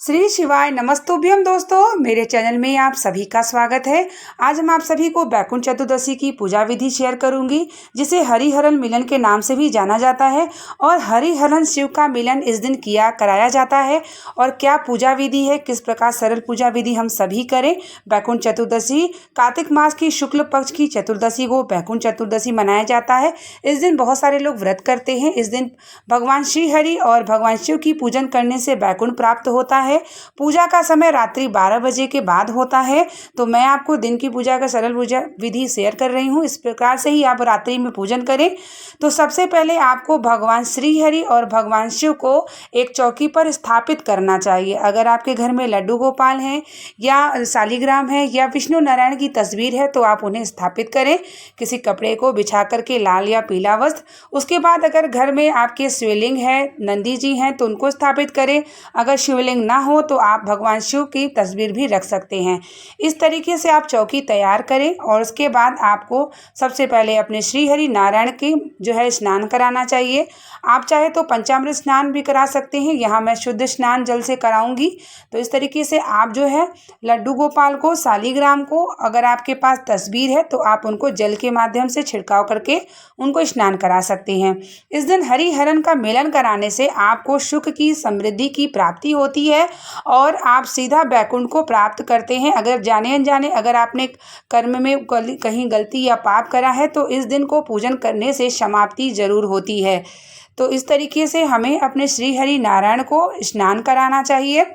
श्री शिवाय नमस्तुभ्यम दोस्तों, मेरे चैनल में आप सभी का स्वागत है। आज हम आप सभी को बैकुंठ चतुर्दशी की पूजा विधि शेयर करूंगी, जिसे हरिहरन मिलन के नाम से भी जाना जाता है। और हरिहरन शिव का मिलन इस दिन कराया जाता है। और क्या पूजा विधि है, किस प्रकार सरल पूजा विधि हम सभी करें। बैकुंठ चतुर्दशी कार्तिक मास की शुक्ल पक्ष की चतुर्दशी को बैकुंठ चतुर्दशी मनाया जाता है। इस दिन बहुत सारे लोग व्रत करते हैं। इस दिन भगवान श्री हरि और भगवान शिव की पूजन करने से बैकुंठ प्राप्त होता है। पूजा का समय रात्रि 12 बजे के बाद होता है। तो मैं आपको दिन की पूजा का सरल पूजा विधि शेयर कर रही हूँ। इस प्रकार से ही आप रात्रि में पूजन करें। तो सबसे पहले आपको भगवान श्री हरि और भगवान शिव को एक चौकी पर स्थापित करना चाहिए। अगर आपके घर में लड्डू गोपाल हैं या शालिग्राम है या विष्णु नारायण की तस्वीर है तो आप उन्हें स्थापित करें किसी कपड़े को बिछा करके, लाल या पीला वस्त्र। उसके बाद अगर घर में आपके शिवलिंग है, नंदी जी हैं, तो उनको स्थापित करें। अगर शिवलिंग ना हो तो आप भगवान शिव की तस्वीर भी रख सकते हैं। इस तरीके से आप चौकी तैयार करें। और उसके बाद आपको सबसे पहले अपने श्री हरि नारायण की स्नान कराना चाहिए। आप चाहे तो पंचामृत स्नान भी करा सकते हैं। यहाँ मैं शुद्ध स्नान जल से कराऊंगी। तो इस तरीके से आप लड्डू गोपाल को, शालिग्राम को, अगर आपके पास तस्वीर है तो आप उनको जल के माध्यम से छिड़काव करके उनको स्नान करा सकते हैं। इस दिन हरिहरन का मिलन कराने से आपको सुख की, समृद्धि की प्राप्ति होती है और आप सीधा बैकुंठ को प्राप्त करते हैं। अगर जाने अनजाने अगर आपने कर्म में कहीं गलती या पाप करा है तो इस दिन को पूजन करने से समाप्ति जरूर होती है। तो इस तरीके से हमें अपने श्री हरि नारायण को स्नान कराना चाहिए।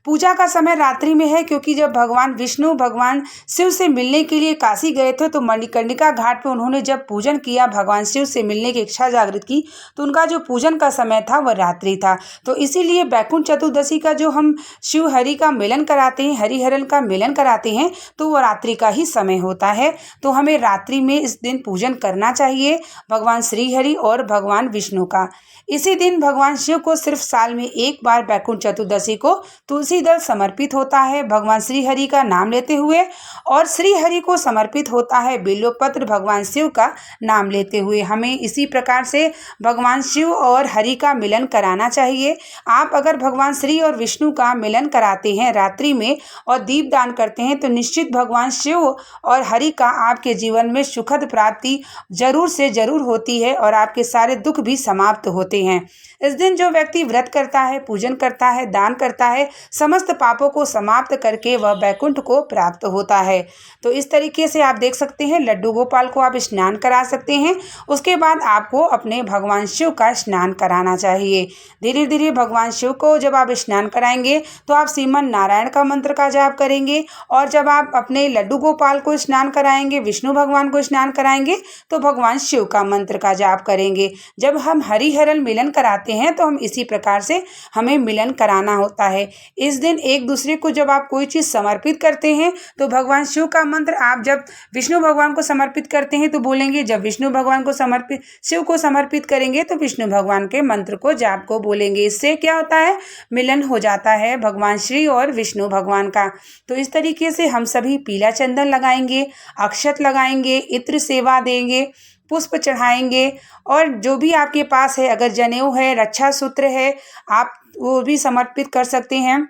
पूजा का समय रात्रि में है, क्योंकि जब भगवान विष्णु भगवान शिव से मिलने के लिए काशी गए थे तो मणिकर्णिका घाट पर उन्होंने जब पूजन किया, भगवान शिव से मिलने की इच्छा जागृत की, तो उनका जो पूजन का समय था वह रात्रि था। तो इसीलिए बैकुंठ चतुर्दशी का जो हम शिव हरि का मिलन कराते हैं, हरिहरन का मिलन कराते हैं, तो वह रात्रि का ही समय होता है। तो हमें रात्रि में इस दिन पूजन करना चाहिए भगवान श्री हरि और भगवान विष्णु का। इसी दिन भगवान शिव को सिर्फ साल में एक बार बैकुंठ चतुर्दशी को तुलसी दल समर्पित होता है भगवान श्री हरि का नाम लेते हुए, और श्री हरि को समर्पित होता है बिल्वपत्र भगवान शिव का नाम लेते हुए। हमें इसी प्रकार से भगवान शिव और हरि का मिलन कराना चाहिए। आप अगर भगवान श्री और विष्णु का मिलन कराते हैं रात्रि में और दीप दान करते हैं तो निश्चित भगवान शिव और हरि का आपके जीवन में सुखद प्राप्ति जरूर से जरूर होती है और आपके सारे दुख भी समाप्त होते हैं। इस दिन जो व्यक्ति व्रत करता है, पूजन करता है, दान करता है, समस्त पापों को समाप्त करके वह बैकुंठ को प्राप्त होता है। तो इस तरीके से आप देख सकते हैं, लड्डू गोपाल को आप स्नान करा सकते हैं। उसके बाद आपको अपने भगवान शिव का स्नान कराना चाहिए। धीरे धीरे भगवान शिव को जब आप स्नान कराएंगे तो आप श्रीमन नारायण का मंत्र का जाप करेंगे, और जब आप अपने लड्डू गोपाल को स्नान कराएंगे, विष्णु भगवान को स्नान कराएंगे, तो भगवान शिव का मंत्र का जाप करेंगे। जब हम हरिहरन मिलन कराते हैं तो हम इसी प्रकार से हमें मिलन कराना होता है। इस दिन एक दूसरे को जब आप कोई चीज़ समर्पित करते हैं तो भगवान शिव का मंत्र आप जब विष्णु भगवान को समर्पित करते हैं तो बोलेंगे, जब विष्णु भगवान को समर्पित शिव को समर्पित करेंगे तो विष्णु भगवान के मंत्र को जाप को बोलेंगे। इससे क्या होता है, मिलन हो जाता है भगवान श्री और विष्णु भगवान का। तो इस तरीके से हम सभी पीला चंदन लगाएंगे, अक्षत लगाएंगे, इत्र सेवा देंगे, पुष्प चढ़ाएंगे, और जो भी आपके पास है, अगर जनेऊ है, रक्षा सूत्र है, आप वो भी समर्पित कर सकते हैं।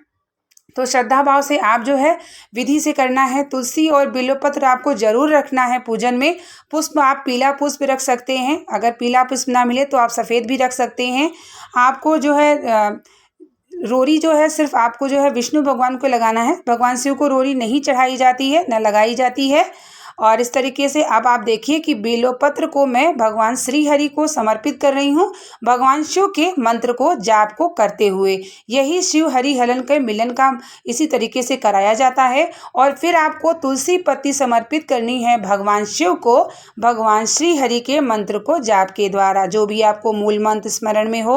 तो श्रद्धा भाव से आप विधि से करना है। तुलसी और बिल्वपत्र आपको जरूर रखना है पूजन में। पुष्प आप पीला पुष्प रख सकते हैं, अगर पीला पुष्प ना मिले तो आप सफ़ेद भी रख सकते हैं। आपको रोरी सिर्फ आपको विष्णु भगवान को लगाना है। भगवान शिव को रोरी नहीं चढ़ाई जाती है, न लगाई जाती है। और इस तरीके से अब आप देखिए कि बिल्वपत्र को मैं भगवान श्री हरि को समर्पित कर रही हूँ, भगवान शिव के मंत्र को जाप को करते हुए। यही शिव हरिहरन के मिलन का इसी तरीके से कराया जाता है। और फिर आपको तुलसी पत्ती समर्पित करनी है भगवान शिव को, भगवान श्री हरि के मंत्र को जाप के द्वारा। जो भी आपको मूल मंत्र स्मरण में हो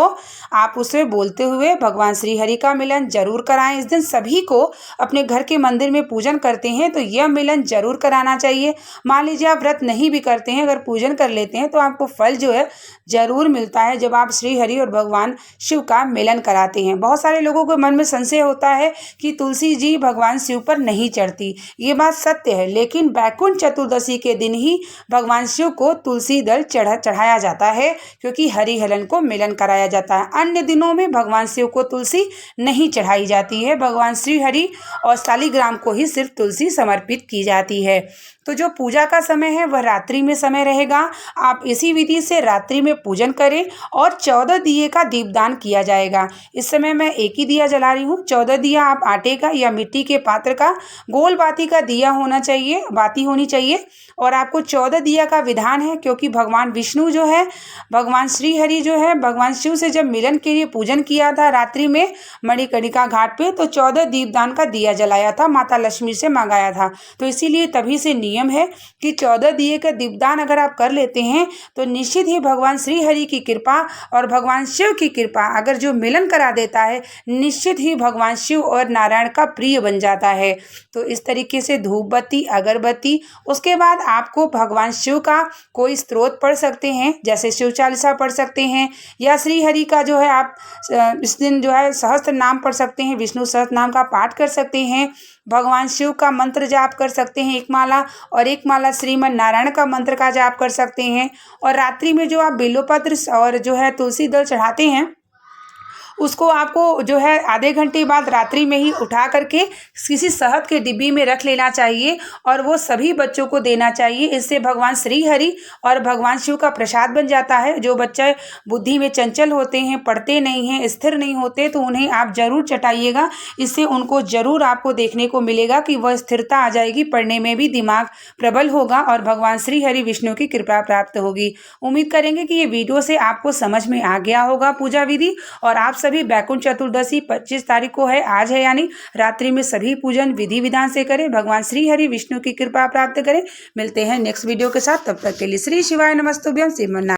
आप उसे बोलते हुए भगवान श्री हरि का मिलन जरूर कराएं। इस दिन सभी को अपने घर के मंदिर में पूजन करते हैं तो यह मिलन जरूर कराना चाहिए। चाहिए। मान लीजिए आप व्रत नहीं भी करते हैं, अगर पूजन कर लेते हैं तो आपको फल जो है ज़रूर मिलता है जब आप श्री हरि और भगवान शिव का मिलन कराते हैं। बहुत सारे लोगों के मन में संशय होता है कि तुलसी जी भगवान शिव पर नहीं चढ़ती। ये बात सत्य है, लेकिन बैकुंठ चतुर्दशी के दिन ही भगवान शिव को तुलसी दल चढ़ाया जाता है, क्योंकि हरिहरन को मिलन कराया जाता है। अन्य दिनों में भगवान शिव को तुलसी नहीं चढ़ाई जाती है। भगवान श्री हरि और शालिग्राम को ही सिर्फ तुलसी समर्पित की जाती है। तो जो पूजा का समय है वह रात्रि में समय रहेगा। आप इसी विधि से रात्रि में पूजन करें और 14 दिए का दीपदान किया जाएगा। इस समय मैं एक ही दिया जला रही हूँ। 14 दिया आप आटे का या मिट्टी के पात्र का गोल बाती का दिया होना चाहिए, बाती होनी चाहिए। और आपको 14 दिया का विधान है, क्योंकि भगवान विष्णु जो है, भगवान श्री हरि जो है, भगवान शिव से जब मिलन के लिए पूजन किया था रात्रि में मणिकर्णिका घाट पे, तो 14 दीपदान का दिया जलाया था, माता लक्ष्मी से मंगाया था। तो इसीलिए तभी से नियम है कि 14 दिए का दीपदान अगर आप कर लेते हैं तो निश्चित ही भगवान श्री हरि की कृपा और भगवान शिव की कृपा अगर जो मिलन करा देता है, निश्चित ही भगवान शिव और नारायण का प्रिय बन जाता है। तो इस तरीके से धूप बत्ती, अगरबत्ती, उसके बाद आपको भगवान शिव का कोई स्तोत्र पढ़ सकते हैं, जैसे शिव चालीसा पढ़ सकते हैं, या श्री हरि का जो है आप इस दिन जो है सहस्त्र नाम पढ़ सकते हैं, विष्णु सहस्त्र नाम का पाठ कर सकते हैं, भगवान शिव का मंत्र जाप कर सकते हैं 1 माला, और 1 माला श्रीमन नारायण का मंत्र का जाप कर सकते हैं। और रात्रि में जो आप बेलोपत्र और जो है तुलसी दल चढ़ाते हैं, उसको आपको जो है आधे घंटे बाद रात्रि में ही उठा करके किसी शहद के डिब्बी में रख लेना चाहिए और वो सभी बच्चों को देना चाहिए। इससे भगवान श्री हरि और भगवान शिव का प्रसाद बन जाता है। जो बच्चे बुद्धि में चंचल होते हैं, पढ़ते नहीं हैं, स्थिर नहीं होते, तो उन्हें आप जरूर चटाइएगा। इससे उनको जरूर आपको देखने को मिलेगा कि वह स्थिरता आ जाएगी, पढ़ने में भी दिमाग प्रबल होगा और भगवान श्री हरि विष्णु की कृपा प्राप्त होगी। उम्मीद करेंगे कि ये वीडियो से आपको समझ में आ गया होगा पूजा विधि। और आप सभी बैकुंठ चतुर्दशी 25 तारीख को है, आज है, यानी रात्रि में सभी पूजन विधि विधान से करें। भगवान श्री हरि विष्णु की कृपा प्राप्त करें। मिलते हैं नेक्स्ट वीडियो के साथ, तब तक के लिए श्री शिवाय नमस्तुभ्यं। श्रीमन्नारायण।